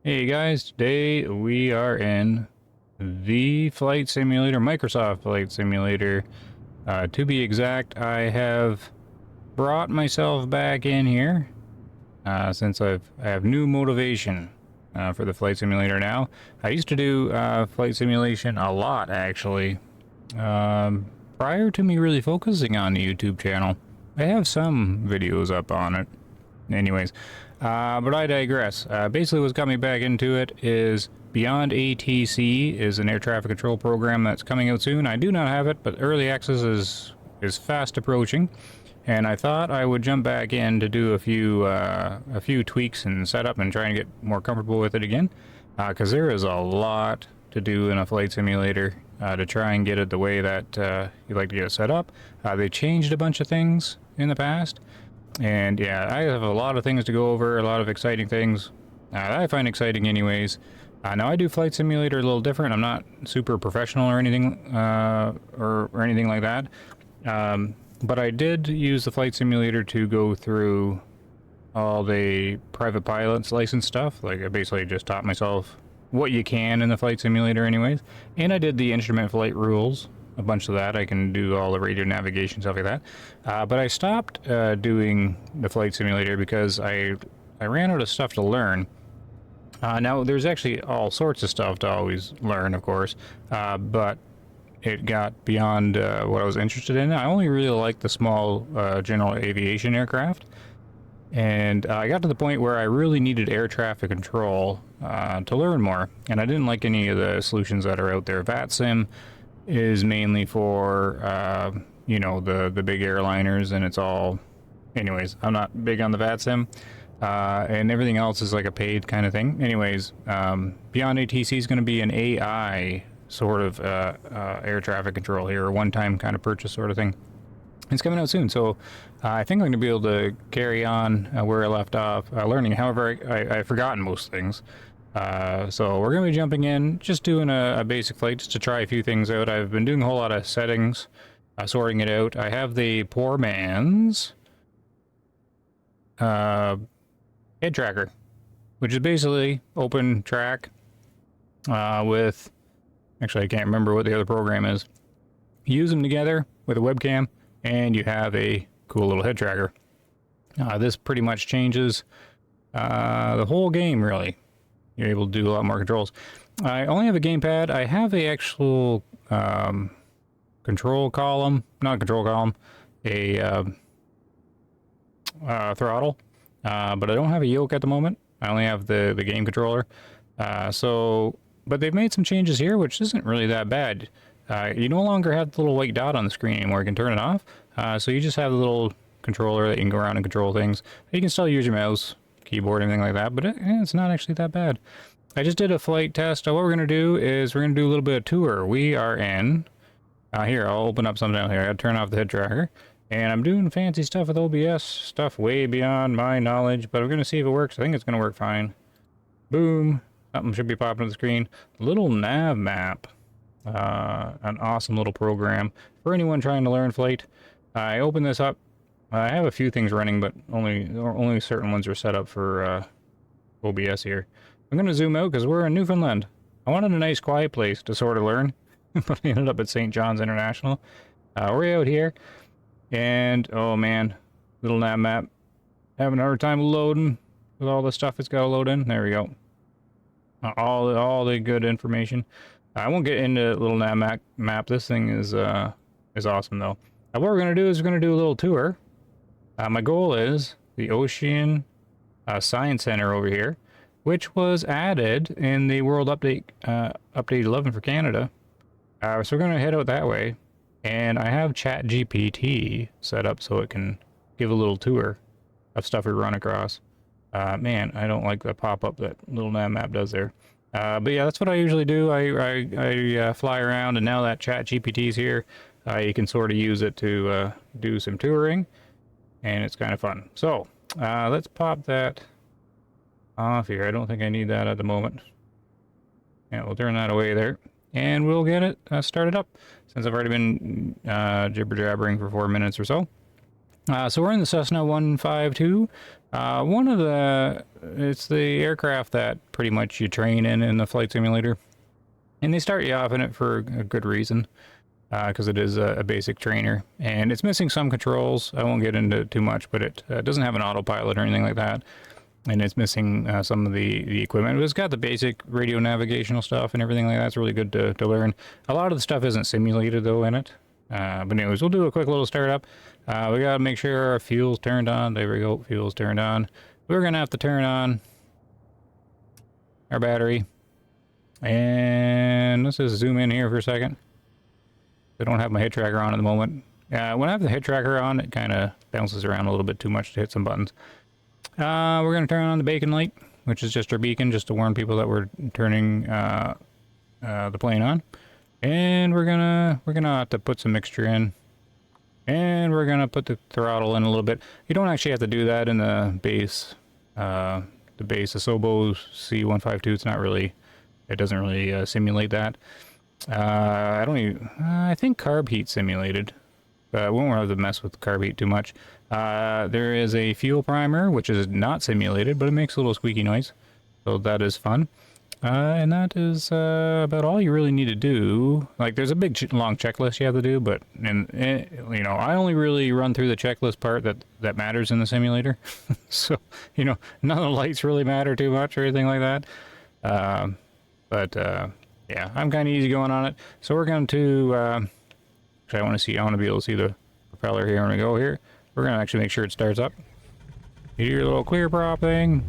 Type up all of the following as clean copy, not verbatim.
Hey guys, today we are in the flight simulator, Microsoft Flight Simulator. To be exact, I have brought myself back in here since I have new motivation for the flight simulator now. I used to do flight simulation a lot actually, prior to me really focusing on the YouTube channel. I have some videos up on it. Anyways, but I digress. Basically, what's got me back into it is BeyondATC is an air traffic control program that's coming out soon. I do not have it, but early access is fast approaching, and I thought I would jump back in to do a few tweaks and setup and try and get more comfortable with it again, because there is a lot to do in a flight simulator to try and get it the way that you like to get it set up. They changed a bunch of things in the past. And yeah, I have a lot of things to go over, a lot of exciting things that I find exciting anyways. Now I do Flight Simulator a little different. I'm not super professional or anything or anything like that. But I did use the Flight Simulator to go through all the private pilot's license stuff. Like I basically just taught myself what you can in the Flight Simulator anyways. And I did the instrument flight rules, a bunch of that. I can do all the radio navigation, stuff like that. But I stopped doing the flight simulator because I ran out of stuff to learn. Now, there's actually all sorts of stuff to always learn, of course, but it got beyond what I was interested in. I only really like the small general aviation aircraft. And I got to the point where I really needed air traffic control to learn more. And I didn't like any of the solutions that are out there. VATSIM is mainly for you know, the big airliners, and it's all, anyways, I'm not big on the VATSIM, and everything else is like a paid kind of thing. Anyways, BeyondATC is going to be an AI sort of air traffic control here, a one-time kind of purchase sort of thing. It's coming out soon, so I think I'm going to be able to carry on where I left off learning. However, I've forgotten most things. So we're going to be jumping in, just doing a basic flight just to try a few things out. I've been doing a whole lot of settings, sorting it out. I have the poor man's head tracker, which is basically open track with, actually I can't remember what the other program is. You use them together with a webcam and you have a cool little head tracker. This pretty much changes the whole game, really. You're able to do a lot more controls. I only have a gamepad. I have a actual control column, not control column, a throttle, but I don't have a yoke at the moment. I only have the game controller. But they've made some changes here, which isn't really that bad. You no longer have the little white dot on the screen anymore. You can turn it off. So you just have the little controller that you can go around and control things. You can still use your mouse, keyboard, anything like that, but it's not actually that bad. I just did a flight test. What we're going to do is we're going to do a little bit of tour. We are in, here, I'll open up something out here. I gotta turn off the head tracker. And I'm doing fancy stuff with OBS, stuff way beyond my knowledge, but we're going to see if it works. I think it's going to work fine. Boom. Something should be popping on the screen. Little nav map. An awesome little program for anyone trying to learn flight. I open this up. I have a few things running, but only certain ones are set up for OBS here. I'm going to zoom out because we're in Newfoundland. I wanted a nice quiet place to sort of learn, but I ended up at St. John's International. We're out here, and oh man, little nav map. Having a hard time loading with all the stuff it's got to load in. There we go. All the good information. I won't get into little nav map. This thing is awesome though. What we're going to do is we're going to do a little tour. My goal is the Ocean Science Center over here, which was added in the World Update, Update 11 for Canada. So we're going to head out that way. And I have ChatGPT set up so it can give a little tour of stuff we run across. Man, I don't like the pop-up that little nav map does there. But yeah, that's what I usually do. I fly around, and now that ChatGPT is here, you can sort of use it to do some touring. And it's kind of fun. So, let's pop that off here. I don't think I need that at the moment. Yeah, we'll turn that away there. And we'll get it started up, since I've already been jibber-jabbering for 4 minutes or so. So we're in the Cessna 152. It's the aircraft that pretty much you train in the flight simulator. And they start you off in it for a good reason, because it is a basic trainer. And it's missing some controls. I won't get into too much, but it doesn't have an autopilot or anything like that. And it's missing some of the equipment. But it's got the basic radio navigational stuff and everything like that. It's really good to learn. A lot of the stuff isn't simulated, though, in it. But anyways, we'll do a quick little startup. We got to make sure our fuel's turned on. There we go. Fuel's turned on. We're going to have to turn on our battery. And let's just zoom in here for a second. I don't have my head tracker on at the moment. When I have the head tracker on, it kind of bounces around a little bit too much to hit some buttons. We're going to turn on the beacon light, which is just our beacon, just to warn people that we're turning the plane on. And we're gonna have to put some mixture in. And we're gonna put the throttle in a little bit. You don't actually have to do that in the base. The Asobo C152. It's not really. It doesn't really simulate that. I think carb heat simulated. We won't have to mess with carb heat too much. There is a fuel primer, which is not simulated, but it makes a little squeaky noise. So that is fun. And that is about all you really need to do. Like, there's a big long checklist you have to do, but you know, I only really run through the checklist part that matters in the simulator. So, you know, none of the lights really matter too much or anything like that. Yeah, I'm kind of easy going on it. So we're going to actually, I want to be able to see the propeller here when we go here. We're going to actually make sure it starts up. You do your little clear prop thing.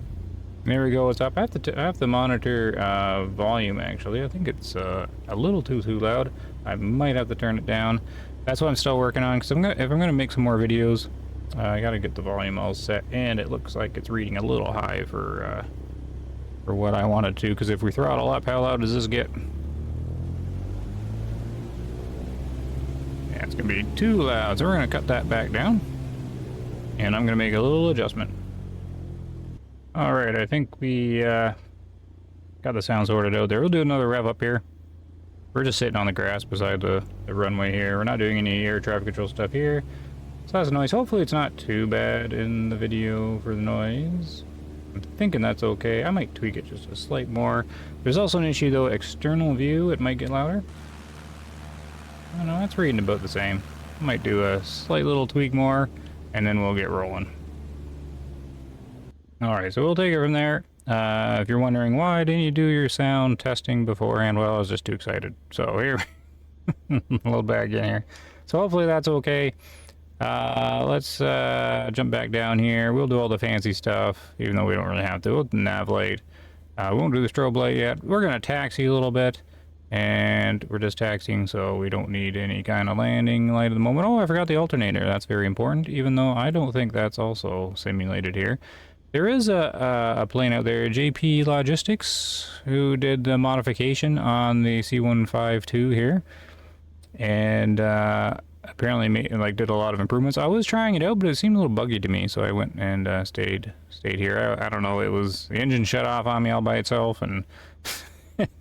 There we go, it's up. I have to monitor volume, actually. I think it's a little too loud. I might have to turn it down. That's what I'm still working on, because if I'm gonna make some more videos, I gotta get the volume all set, and it looks like it's reading a little high for what I wanted to, because if we throttle up, how loud does this get? Yeah, it's gonna be too loud, so we're gonna cut that back down, and I'm gonna make a little adjustment. Alright, I think we got the sound sorted out there. We'll do another rev up here. We're just sitting on the grass beside the runway here. We're not doing any air traffic control stuff here. So that's noise. Hopefully it's not too bad in the video for the noise. I'm thinking that's okay. I might tweak it just a slight more. There's also an issue though, external view, it might get louder. I don't know, that's reading about the same. I might do a slight little tweak more, and then we'll get rolling. Alright, so we'll take it from there. If you're wondering why didn't you do your sound testing beforehand, well, I was just too excited. So here, a little back in here. So hopefully that's okay. Let's jump back down here. We'll do all the fancy stuff, even though we don't really have to. We'll nav light. We won't do the strobe light yet. We're going to taxi a little bit, and we're just taxiing, so we don't need any kind of landing light at the moment. Oh, I forgot the alternator. That's very important, even though I don't think that's also simulated here. There is a plane out there, JP Logistics, who did the modification on the C152 here, and apparently did a lot of improvements. I was trying it out, but it seemed a little buggy to me, so I went and stayed here. I don't know, it was the engine shut off on me all by itself, and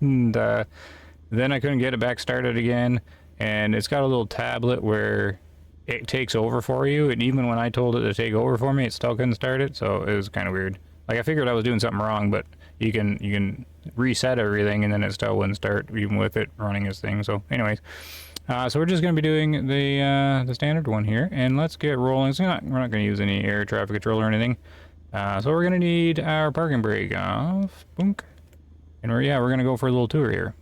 and then I couldn't get it back started again. And it's got a little tablet where it takes over for you, and even when I told it to take over for me, it still couldn't start it. So it was kind of weird. Like, I figured I was doing something wrong, but you can reset everything and then it still wouldn't start even with it running its thing. So anyways, so we're just going to be doing the standard one here, and let's get rolling. So we're not going to use any air traffic control or anything. So we're going to need our parking brake off. Boonk. And we're going to go for a little tour here.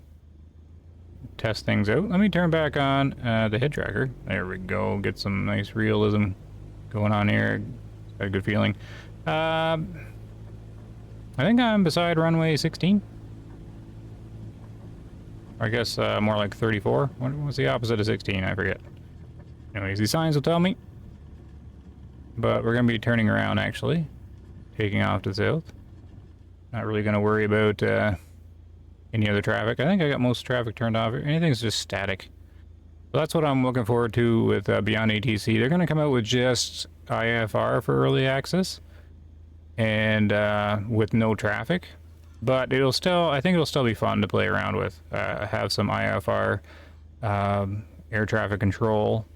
Test things out. Let me turn back on the head tracker. There we go. Get some nice realism going on here. Got a good feeling. I think I'm beside runway 16. I guess more like 34. What's the opposite of 16? I forget. Anyways, these signs will tell me. But we're going to be turning around, actually. Taking off to the south. Not really going to worry about any other traffic. I think I got most traffic turned off. Anything's just static. So that's what I'm looking forward to with BeyondATC. They're going to come out with just IFR for early access. And with no traffic. But I think it'll still be fun to play around with. Have some IFR air traffic control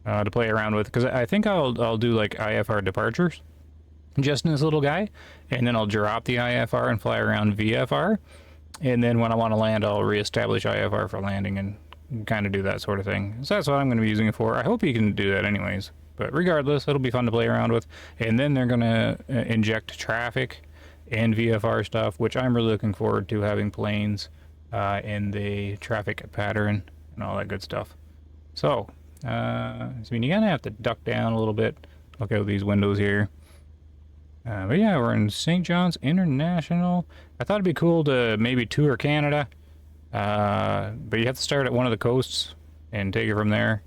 to play around with, because I think I'll do like IFR departures just in this little guy, and then I'll drop the IFR and fly around VFR, and then when I want to land, I'll reestablish IFR for landing and kind of do that sort of thing. So that's what I'm going to be using it for. I hope you can do that anyways, but regardless, it'll be fun to play around with. And then they're going to inject traffic and VFR stuff, which I'm really looking forward to, having planes in the traffic pattern and all that good stuff. So, I mean, you're gonna have to duck down a little bit. Look out these windows here. But yeah, we're in St. John's International. I thought it'd be cool to maybe tour Canada, but you have to start at one of the coasts and take it from there.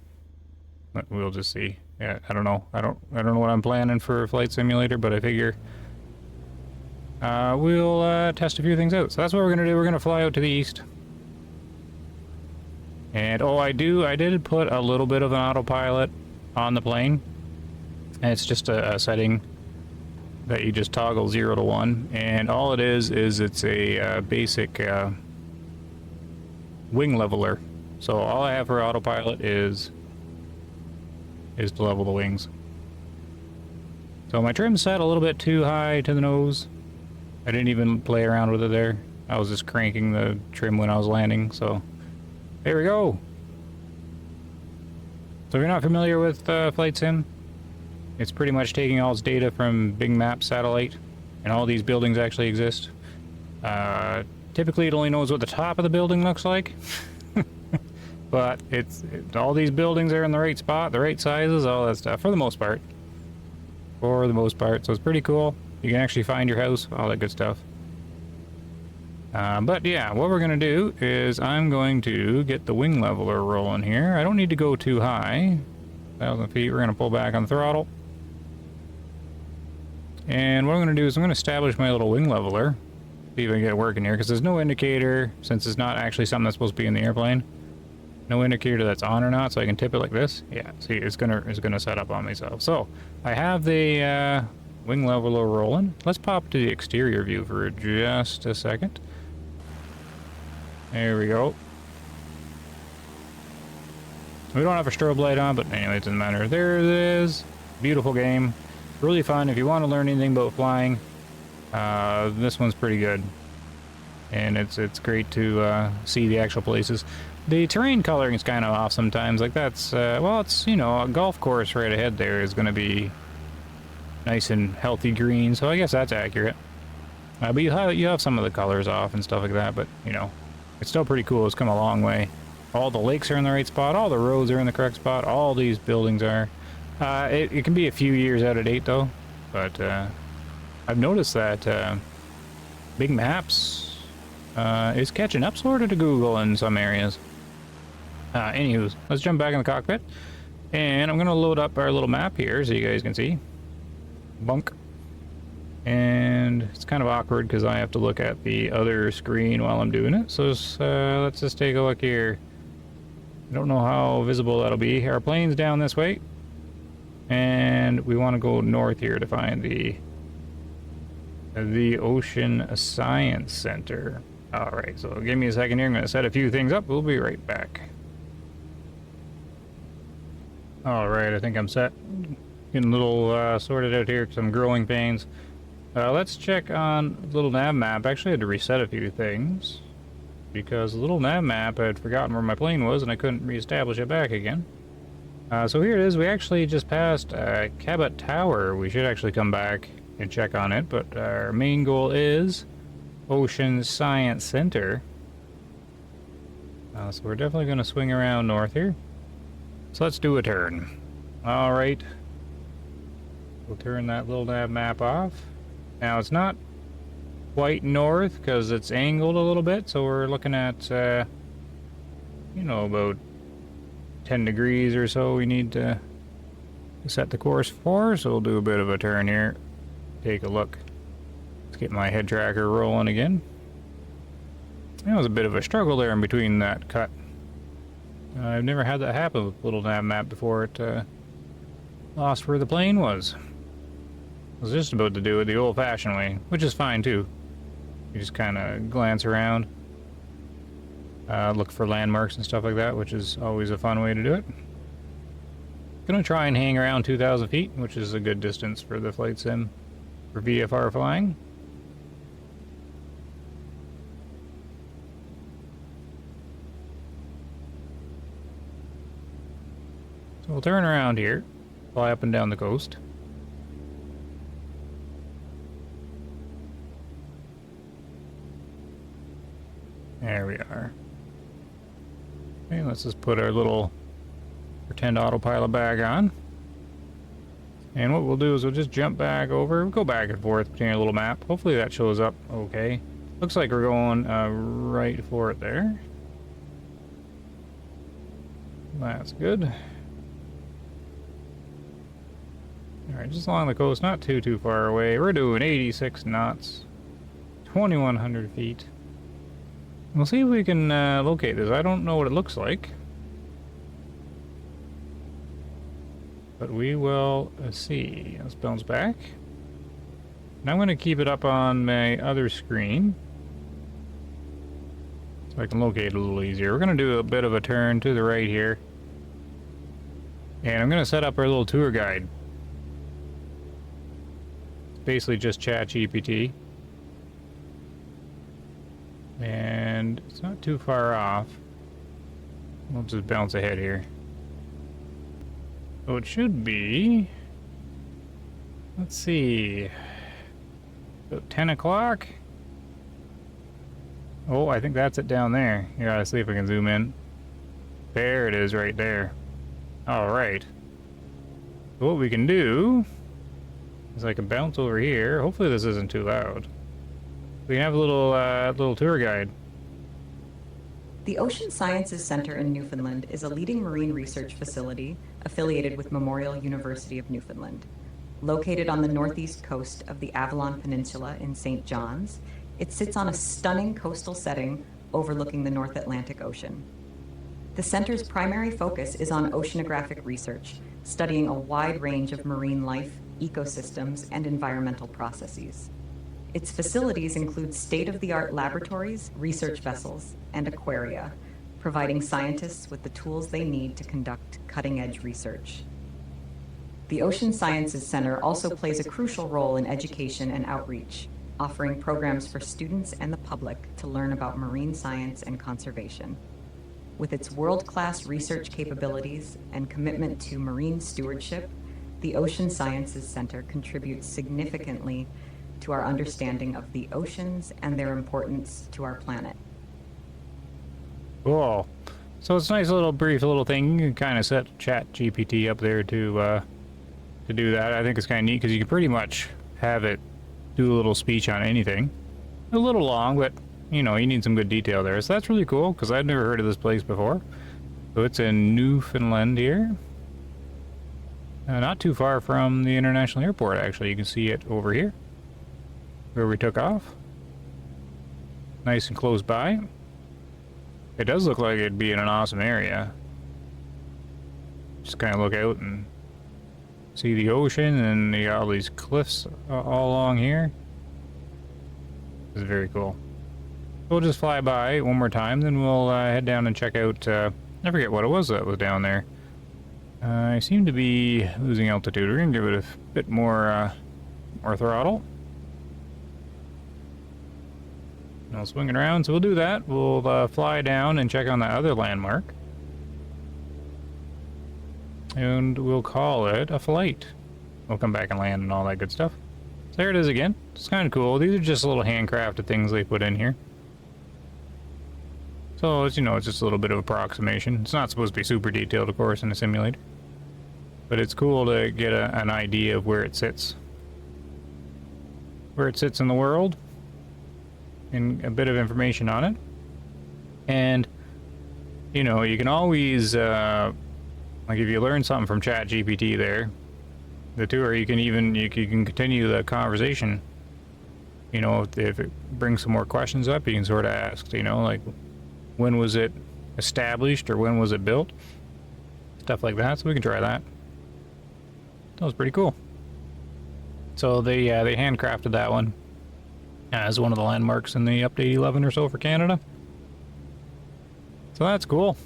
But we'll just see. Yeah, I don't know. I don't know what I'm planning for Flight Simulator, but I figure we'll test a few things out. So that's what we're gonna do. We're gonna fly out to the east. And oh, I did put a little bit of an autopilot on the plane. And it's just a setting that you just toggle 0 to 1. And all it is it's a basic wing leveler. So all I have for autopilot is to level the wings. So my trim's set a little bit too high to the nose. I didn't even play around with it there. I was just cranking the trim when I was landing, so there we go. So if you're not familiar with Flight Sim, it's pretty much taking all its data from Big Map satellite, and all these buildings actually exist. Typically it only knows what the top of the building looks like, but all these buildings are in the right spot, the right sizes, all that stuff, for the most part. For the most part, so it's pretty cool. You can actually find your house, all that good stuff. But yeah, what we're going to do is I'm going to get the wing leveler rolling here. I don't need to go too high. 1,000 feet, we're going to pull back on the throttle. And what I'm going to do is I'm going to establish my little wing leveler. See if I can get it working here, because there's no indicator, since it's not actually something that's supposed to be in the airplane. No indicator that's on or not, so I can tip it like this. Yeah, see, it's gonna set up on myself. So, I have the wing leveler rolling. Let's pop to the exterior view for just a second. There we go. We don't have a strobe light on, but anyway, it doesn't matter. There it is. Beautiful game. Really fun. If you want to learn anything about flying, this one's pretty good. And it's great to see the actual places. The terrain coloring is kind of off sometimes. Like that's, well, it's, you know, a golf course right ahead there is going to be nice and healthy green, so I guess that's accurate. But you have some of the colors off and stuff like that, but, you know, it's still pretty cool. It's come a long way. All the lakes are in the right spot. All the roads are in the correct spot. All these buildings are. It can be a few years out of date, though. But I've noticed that Big Maps is catching up sort of to Google in some areas. Anywho, let's jump back in the cockpit. And I'm going to load up our little map here so you guys can see. Bunk. And it's kind of awkward because I have to look at the other screen while I'm doing it. So let's just take a look here. I don't know how visible that'll be. Our plane's down this way. And we want to go north here to find the Ocean Science Center. Alright, so give me a second here. I'm going to set a few things up. We'll be right back. Alright, I think I'm set. Getting a little sorted out here because I'm growing pains. Let's check on the little nav map. Actually, I had to reset a few things because the little nav map, I had forgotten where my plane was and I couldn't reestablish it back again. So here it is. We actually just passed Cabot Tower. We should actually come back and check on it, but our main goal is Ocean Science Center. So we're definitely going to swing around north here. So let's do a turn. Alright. We'll turn that little nav map off. Now it's not quite north because it's angled a little bit, so we're looking at, you know, about 10 degrees or so we need to set the course for, so we'll do a bit of a turn here. Take a look. Let's get my head tracker rolling again. That was a bit of a struggle there in between that cut. I've never had that happen with little nav map before it lost where the plane was. I was just about to do it the old-fashioned way, which is fine too. You just kind of glance around, look for landmarks and stuff like that, which is always a fun way to do it. Gonna try and hang around 2,000 feet, which is a good distance for the flight sim for VFR flying. So we'll turn around here, fly up and down the coast. There we are. Okay, let's just put our little pretend autopilot back on. And what we'll do is we'll just jump back over, go back and forth between our little map. Hopefully that shows up okay. Looks like we're going right for it there. That's good. Alright, just along the coast, not too far away. We're doing 86 knots, 2,100 feet. We'll see if we can locate this. I don't know what it looks like, but we will see. Let's bounce back. And I'm going to keep it up on my other screen so I can locate it a little easier. We're going to do a bit of a turn to the right here. And I'm going to set up our little tour guide. It's basically just ChatGPT. And it's not too far off. We'll just bounce ahead here. So it should be, let's see, about 10 o'clock? Oh, I think that's it down there. Here, let's see if I can zoom in. There it is right there. Alright. So what we can do is I can bounce over here. Hopefully this isn't too loud. We can have a little tour guide. The Ocean Sciences Center in Newfoundland is a leading marine research facility affiliated with Memorial University of Newfoundland. Located on the northeast coast of the Avalon Peninsula in St. John's, it sits on a stunning coastal setting overlooking the North Atlantic Ocean. The center's primary focus is on oceanographic research, studying a wide range of marine life, ecosystems, and environmental processes. Its facilities include state-of-the-art laboratories, research vessels, and aquaria, providing scientists with the tools they need to conduct cutting-edge research. The Ocean Sciences Center also plays a crucial role in education and outreach, offering programs for students and the public to learn about marine science and conservation. With its world-class research capabilities and commitment to marine stewardship, the Ocean Sciences Center contributes significantly to our understanding of the oceans and their importance to our planet. Cool. So it's a nice little brief little thing. You can kind of set ChatGPT up there to do that. I think it's kind of neat because you can pretty much have it do a little speech on anything. A little long, but you know, you need some good detail there. So that's really cool because I'd never heard of this place before. So it's in Newfoundland here. Not too far from the international airport, actually. You can see it over here where we took off. Nice and close by. It does look like it'd be in an awesome area. Just kind of look out and see the ocean, and you got all these cliffs all along here. It's very cool. We'll just fly by one more time, then we'll head down and check out, I forget what it was that was down there. I seem to be losing altitude. We're gonna give it a bit more throttle. And I'll swing it around, so we'll do that. We'll fly down and check on that other landmark. And we'll call it a flight. We'll come back and land and all that good stuff. So there it is again. It's kind of cool. These are just little handcrafted things they put in here. So, as you know, it's just a little bit of approximation. It's not supposed to be super detailed, of course, in a simulator. But it's cool to get an idea of where it sits. Where it sits in the world. And a bit of information on it. And, you know, you can always, like if you learn something from ChatGPT there, the tour, you can continue the conversation. You know, if it brings some more questions up, you can sort of ask, you know, like, when was it established or when was it built? Stuff like that, so we can try that. That was pretty cool. So they handcrafted that one as one of the landmarks in the Update 11 or so for Canada. So that's cool.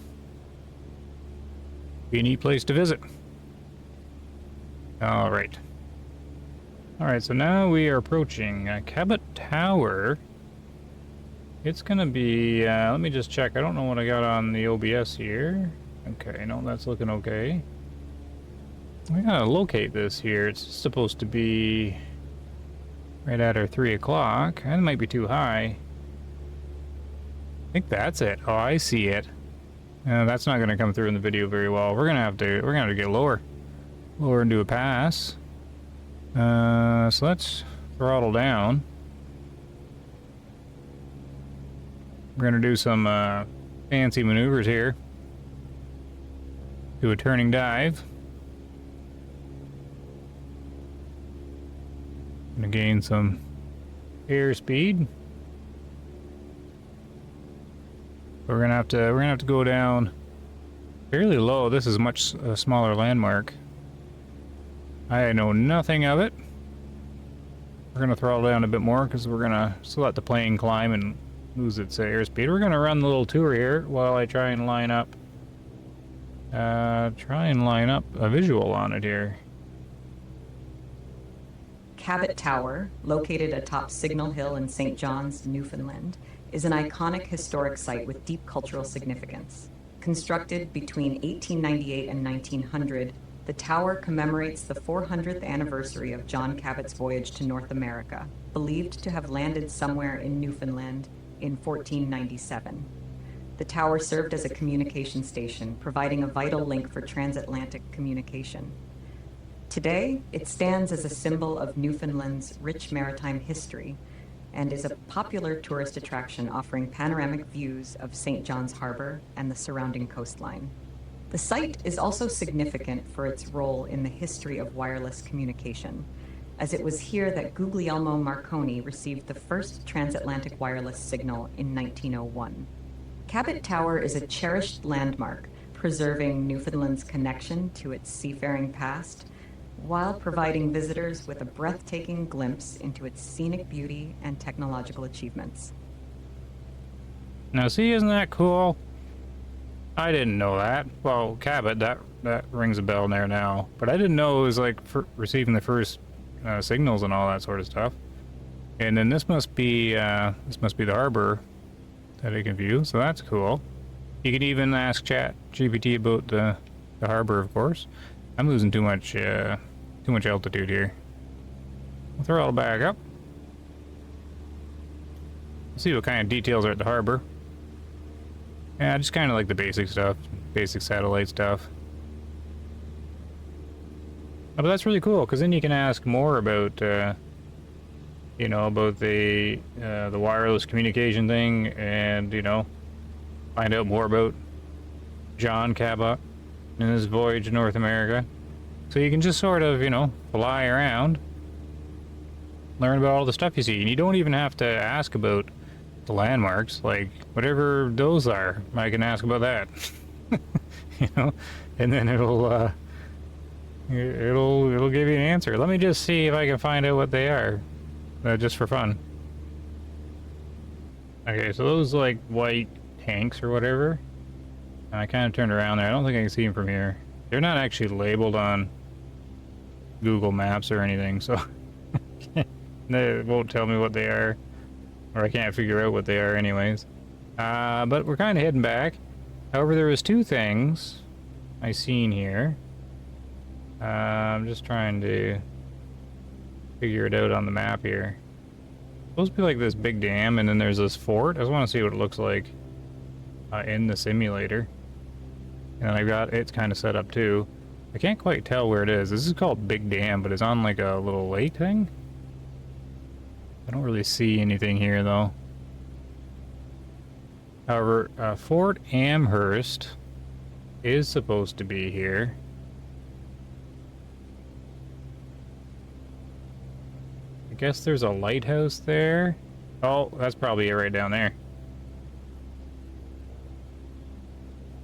Be a neat place to visit. All right. All right, so now we are approaching Cabot Tower. It's gonna be, let me just check. I don't know what I got on the OBS here. Okay, no, that's looking okay. We gotta locate this here. It's supposed to be right at our 3 o'clock. That might be too high. I think that's it. Oh, I see it. That's not gonna come through in the video very well. We're gonna have to get lower. Lower and do a pass. So let's throttle down. We're gonna do some fancy maneuvers here. Do a turning dive. Gonna gain some airspeed. We're gonna have to go down fairly low. This is a much smaller landmark. I know nothing of it. We're gonna throttle down a bit more because we're gonna just let the plane climb and lose its airspeed. We're gonna run the little tour here while I try and line up a visual on it here. Cabot Tower, located atop Signal Hill in St. John's, Newfoundland, is an iconic historic site with deep cultural significance. Constructed between 1898 and 1900, the tower commemorates the 400th anniversary of John Cabot's voyage to North America, believed to have landed somewhere in Newfoundland in 1497. The tower served as a communication station, providing a vital link for transatlantic communication. Today, it stands as a symbol of Newfoundland's rich maritime history and is a popular tourist attraction offering panoramic views of St. John's Harbor and the surrounding coastline. The site is also significant for its role in the history of wireless communication, as it was here that Guglielmo Marconi received the first transatlantic wireless signal in 1901. Cabot Tower is a cherished landmark, preserving Newfoundland's connection to its seafaring past, while providing visitors with a breathtaking glimpse into its scenic beauty and technological achievements. Now see, isn't that cool? I didn't know that. Well, Cabot, that rings a bell there now. But I didn't know it was like for receiving the first signals and all that sort of stuff. And then this must be the harbor that I can view, so that's cool. You can even ask Chat GPT about the harbor, of course. I'm losing too much altitude here. We'll throttle back up. See what kind of details are at the harbor. Yeah, just kind of like the basic stuff, basic satellite stuff. Oh, but that's really cool, because then you can ask more about, you know, about the wireless communication thing, and, you know, find out more about John Cabot and his voyage to North America. So you can just sort of, you know, fly around, learn about all the stuff you see, and you don't even have to ask about the landmarks, like whatever those are. I can ask about that, you know, and then it'll give you an answer. Let me just see if I can find out what they are, just for fun. Okay, so those like white tanks or whatever. I kind of turned around there. I don't think I can see them from here. They're not actually labeled on Google Maps or anything, so they won't tell me what they are. Or I can't figure out what they are anyways. But we're kind of heading back. However, there was two things I seen here. I'm just trying to figure it out on the map here. It's supposed to be like this big dam, and then there's this fort. I just want to see what it looks like in the simulator. And I've got it's kind of set up too. I can't quite tell where it is. This is called Big Dam, but it's on like a little lake thing. I don't really see anything here though. However, Fort Amherst is supposed to be here. I guess there's a lighthouse there. Oh, that's probably it right down there.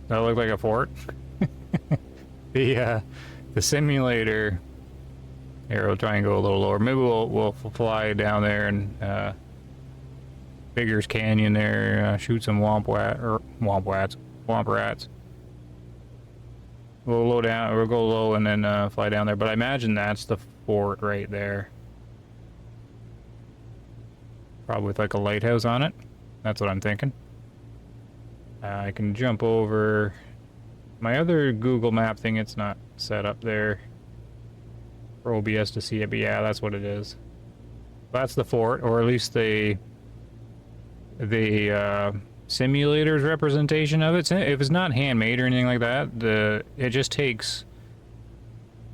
Does that look like a fort? The simulator. Here, we'll try and go a little lower. Maybe we'll fly down there and Biggers Canyon there, shoot some womp rats. We'll go low and then fly down there. But I imagine that's the fort right there. Probably with like a lighthouse on it. That's what I'm thinking. I can jump over my other Google map thing. It's not set up there for OBS to see it, but yeah, that's what it is. That's the fort, or at least the simulator's representation of it. If it's not handmade or anything like that, it just takes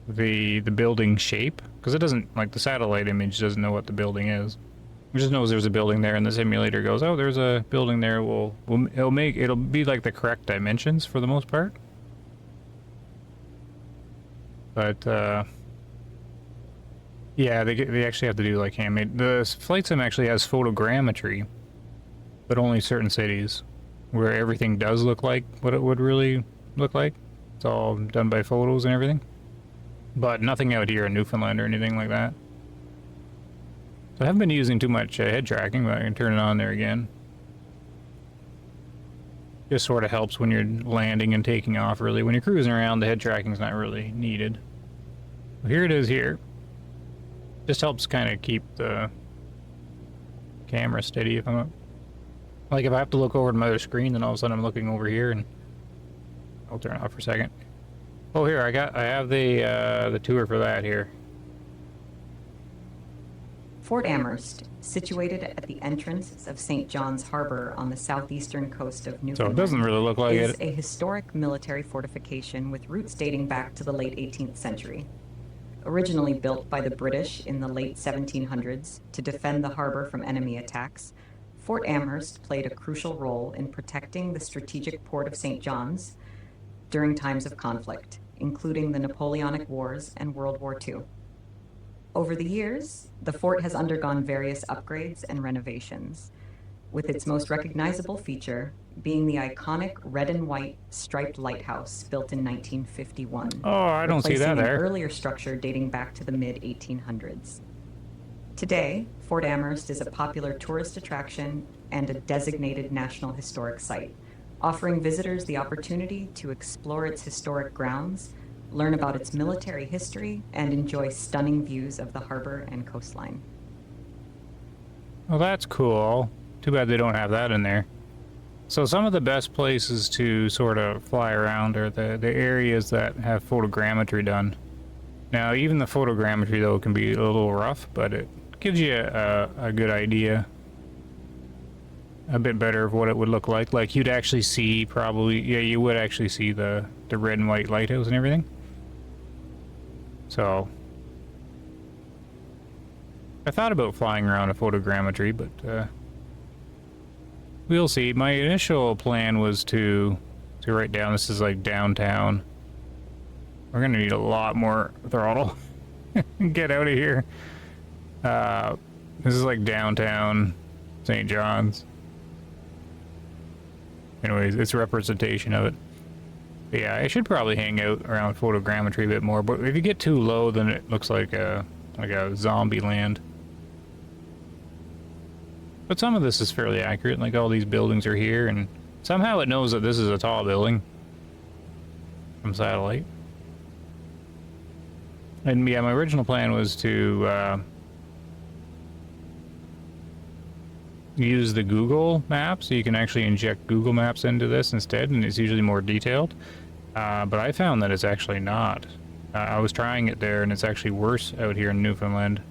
the building shape, because it doesn't, like, the satellite image doesn't know what the building is. It just knows there's a building there, and the simulator goes, oh, there's a building there. It'll be like the correct dimensions for the most part. But yeah, they actually have to do like handmade. The flight sim actually has photogrammetry, but only certain cities, where everything does look like what it would really look like. It's all done by photos and everything, but nothing out here in Newfoundland or anything like that. So I haven't been using too much head tracking, but I can turn it on there again. Just sort of helps when you're landing and taking off, really. When you're cruising around, the head tracking's not really needed. Well, here it is here. Just helps kind of keep the camera steady if I'm not... Like, if I have to look over to my other screen, then all of a sudden I'm looking over here, and... I'll turn it off for a second. Oh, here, I have the tour for that here. Fort Amherst, situated at the entrance of St. John's Harbor on the southeastern coast of Newfoundland, So it doesn't really look like is it. a historic military fortification with roots dating back to the late 18th century. Originally built by the British in the late 1700s to defend the harbor from enemy attacks, Fort Amherst played a crucial role in protecting the strategic port of St. John's during times of conflict, including the Napoleonic Wars and World War II. Over the years, the fort has undergone various upgrades and renovations, with its most recognizable feature being the iconic red and white striped lighthouse built in 1951. Oh, I don't see that replacing there. an earlier structure dating back to the mid-1800s. Today, Fort Amherst is a popular tourist attraction and a designated National Historic Site, offering visitors the opportunity to explore its historic grounds, learn about its military history, and enjoy stunning views of the harbor and coastline. Well, that's cool. Too bad they don't have that in there. So some of the best places to sort of fly around are the areas that have photogrammetry done. Now, even the photogrammetry, though, can be a little rough, but it gives you a good idea. A bit better of what it would look like. Like, you'd actually see probably... Yeah, you would actually see the red and white lighthouse and everything. So... I thought about flying around a photogrammetry, but we'll see. My initial plan was to write down, this is like downtown. We're gonna need a lot more throttle. Get out of here. This is like downtown St. John's. Anyways, it's a representation of it. But yeah, I should probably hang out around photogrammetry a bit more, but if you get too low, then it looks like a zombie land. But some of this is fairly accurate, like all these buildings are here, and somehow it knows that this is a tall building from satellite. And yeah, my original plan was to use the Google map, so you can actually inject Google Maps into this instead, and it's usually more detailed. But I found that it's actually not. I was trying it there, and it's actually worse out here in Newfoundland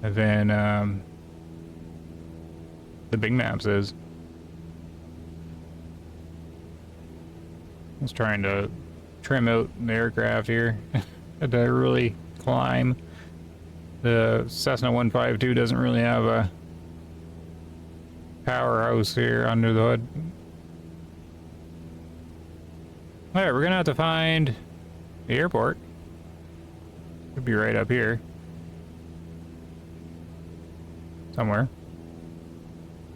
than the Bing Maps is. I was trying to trim out the aircraft here. Had to really climb. The Cessna 152 doesn't really have a powerhouse here under the hood. Alright, we're gonna have to find the airport. Could be right up here. Somewhere.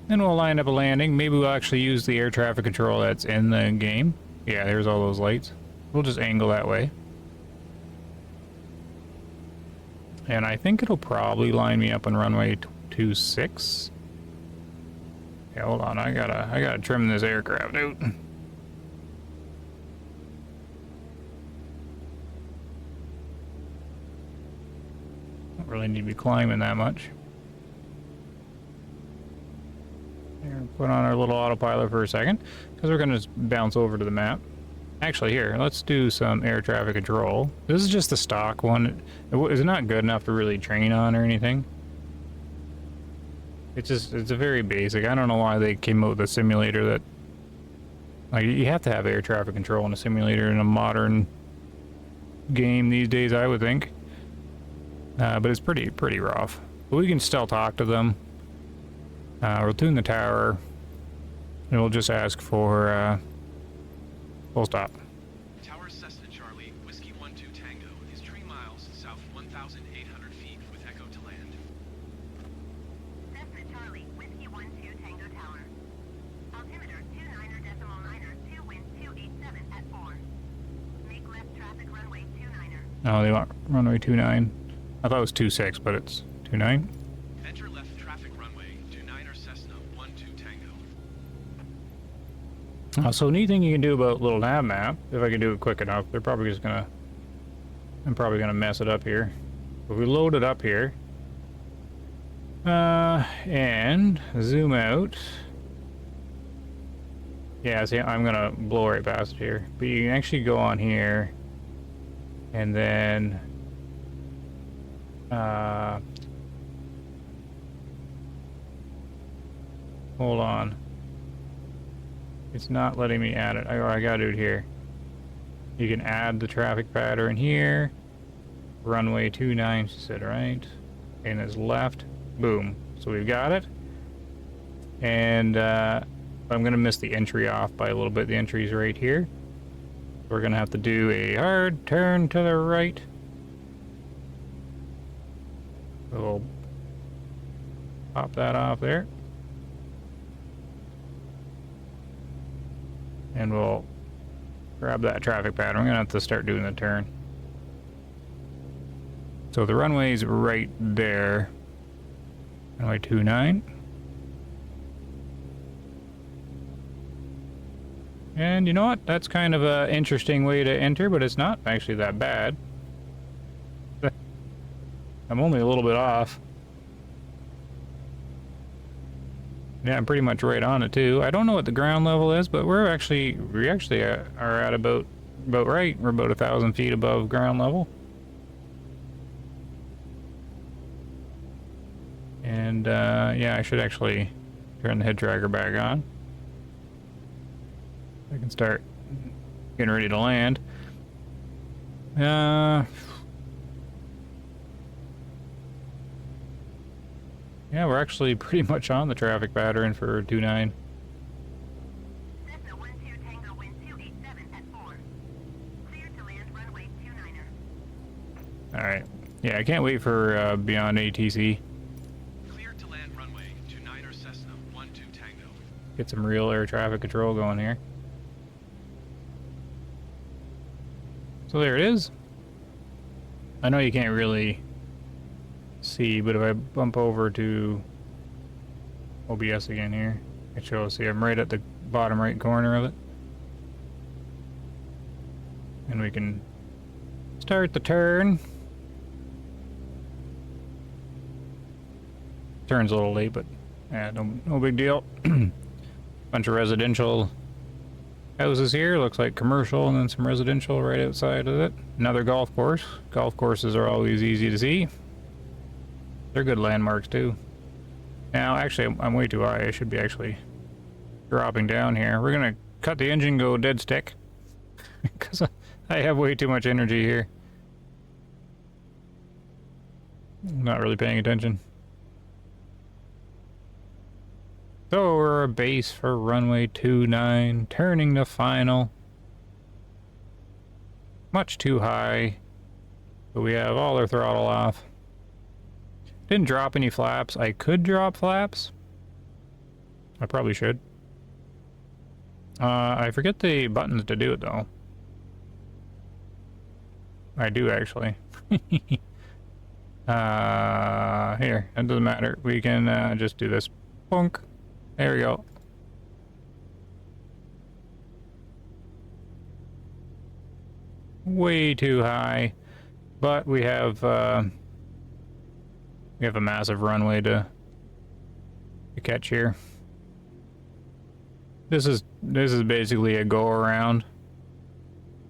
Then we'll line up a landing. Maybe we'll actually use the air traffic control that's in the game. Yeah, there's all those lights. We'll just angle that way. And I think it'll probably line me up on runway 26. Yeah, hold on. I gotta trim this aircraft out. really need to be climbing that much. Here, put on our little autopilot for a second, because we're going to bounce over to the map. Actually, here, let's do some air traffic control. This is just the stock one. It's not good enough to really train on or anything. It's a very basic. I don't know why they came up with a simulator that... Like, you have to have air traffic control in a simulator in a modern game these days, I would think. But it's pretty rough. But we can still talk to them. We'll tune the tower, and we'll just ask for full stop. Tower Cessna Charlie, Whiskey 12 Tango is 3 miles south 1,800 feet with echo to land. Cessna Charlie, Whiskey 12 Tango Tower. Altimeter 29er.9er, 2 wind 287 at 4. Make left traffic runway 29er. Oh, they want runway 29. I thought it was 26, but it's 29. Enter left traffic runway 29er Cessna 12 Tango. So neat thing you can do about little nav map, if I can do it quick enough, they're probably just gonna... I'm probably gonna mess it up here. But we load it up here. And zoom out. Yeah, see, I'm gonna blow right past it here. But you can actually go on here, and then... hold on. It's not letting me add it. I gotta do it here. You can add the traffic pattern here. Runway 29, she said, right? And it's left. Boom. So we've got it. And I'm gonna miss the entry off by a little bit. The entry's right here. We're gonna have to do a hard turn to the right. We'll pop that off there. And we'll grab that traffic pattern. We're gonna have to start doing the turn. So the runway's right there. Runway 29. And you know what? That's kind of an interesting way to enter, but it's not actually that bad. I'm only a little bit off. Yeah, I'm pretty much right on it too. I don't know what the ground level is, but we actually are at about right. We're about 1,000 feet above ground level. And yeah, I should actually turn the head tracker back on. I can start getting ready to land. Yeah, we're actually pretty much on the traffic pattern for 29. Cessna 12 Tango wind 287 at 4. Clear to land runway 29er. Alright. Yeah, I can't wait for BeyondATC. Clear to land runway 29er Cessna 12 Tango. Get some real air traffic control going here. So there it is. I know you can't really see, but if I bump over to OBS again here, it shows. See, I'm right at the bottom right corner of it. And we can start the turn. Turn's a little late, but yeah, no big deal. Bunch of residential houses here. Looks like commercial, and then some residential right outside of it. Another golf course. Golf courses are always easy to see. They're good landmarks too. Now, actually, I'm way too high. I should be actually dropping down here. We're gonna cut the engine, go dead stick, because I have way too much energy here. Not really paying attention. So we're a base for runway 29, turning to final. Much too high, but we have all our throttle off. Didn't drop any flaps. I could drop flaps. I probably should. I forget the buttons to do it though. I do actually. Here, it doesn't matter. We can just do this. Bonk. There we go. Way too high, but we have We have a massive runway to catch here. This is basically a go around.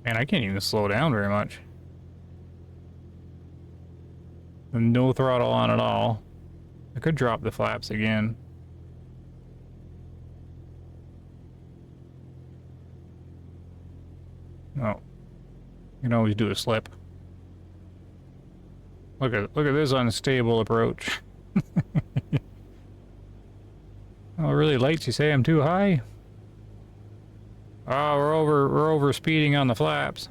Man, I can't even slow down very much. No throttle on at all. I could drop the flaps again. Oh, you can always do a slip. Look at this unstable approach. Oh, it really lights. You say I'm too high? Oh, we're over speeding on the flaps.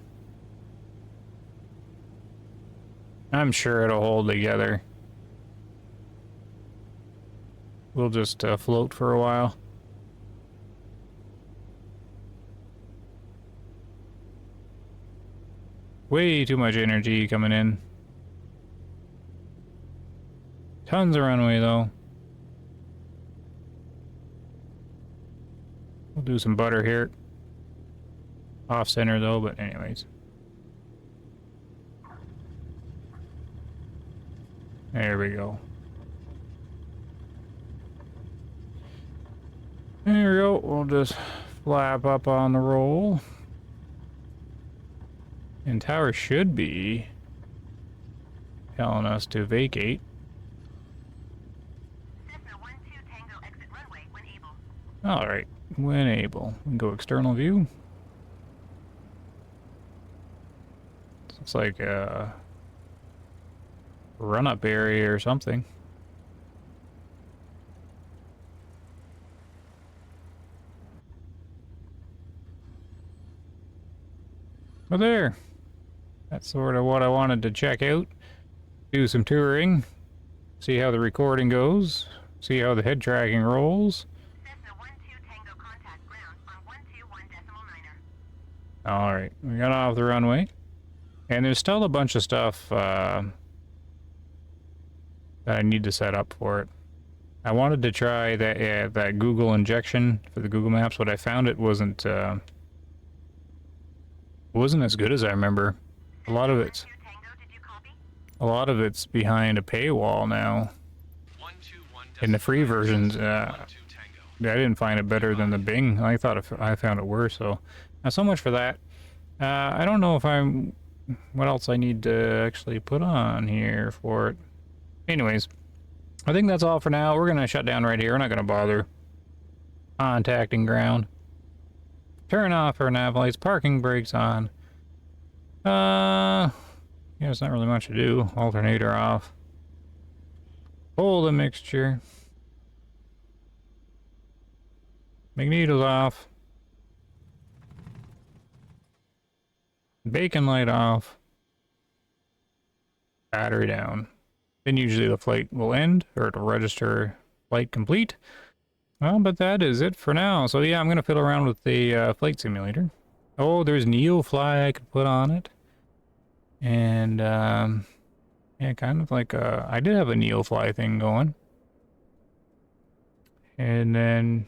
I'm sure it'll hold together. We'll just float for a while. Way too much energy coming in. Tons of runway though. We'll do some butter here. Off center though, but anyways. There we go. There we go. We'll just flap up on the roll. And tower should be telling us to vacate. Cessna 12 Tango exit runway when able. Alright, when able. We can go external view. Looks like a run-up area or something. Oh, there. That's sort of what I wanted to check out. Do some touring. See how the recording goes. See how the head tracking rolls. Cessna 12 Tango contact ground on 121.9er. Alright, we got off the runway. And there's still a bunch of stuff that I need to set up for it. I wanted to try that that Google injection for the Google Maps, but I found it wasn't as good as I remember. A lot of it's behind a paywall now. 121 In the free versions, 12 I Tango. didn't find it better than the Bing. I found it worse. So, not so much for that. I don't know if what else I need to actually put on here for it. Anyways, I think that's all for now. We're gonna shut down right here. We're not gonna bother contacting ground. Turn off our nav lights. Parking brakes on. Yeah, there's not really much to do. Alternator off. Pull the mixture. Magnetos off. Bacon light off. Battery down. Then usually the flight will end, or it'll register flight complete. Well, but that is it for now. So yeah, I'm going to fiddle around with the flight simulator. Oh, there's NeoFly I could put on it. And, yeah, kind of like I did have a NeoFly thing going. And then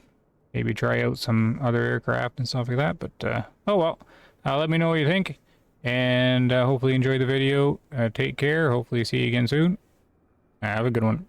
maybe try out some other aircraft and stuff like that. But, oh well. Let me know what you think. And hopefully you enjoyed the video. Take care. Hopefully see you again soon. Have a good one.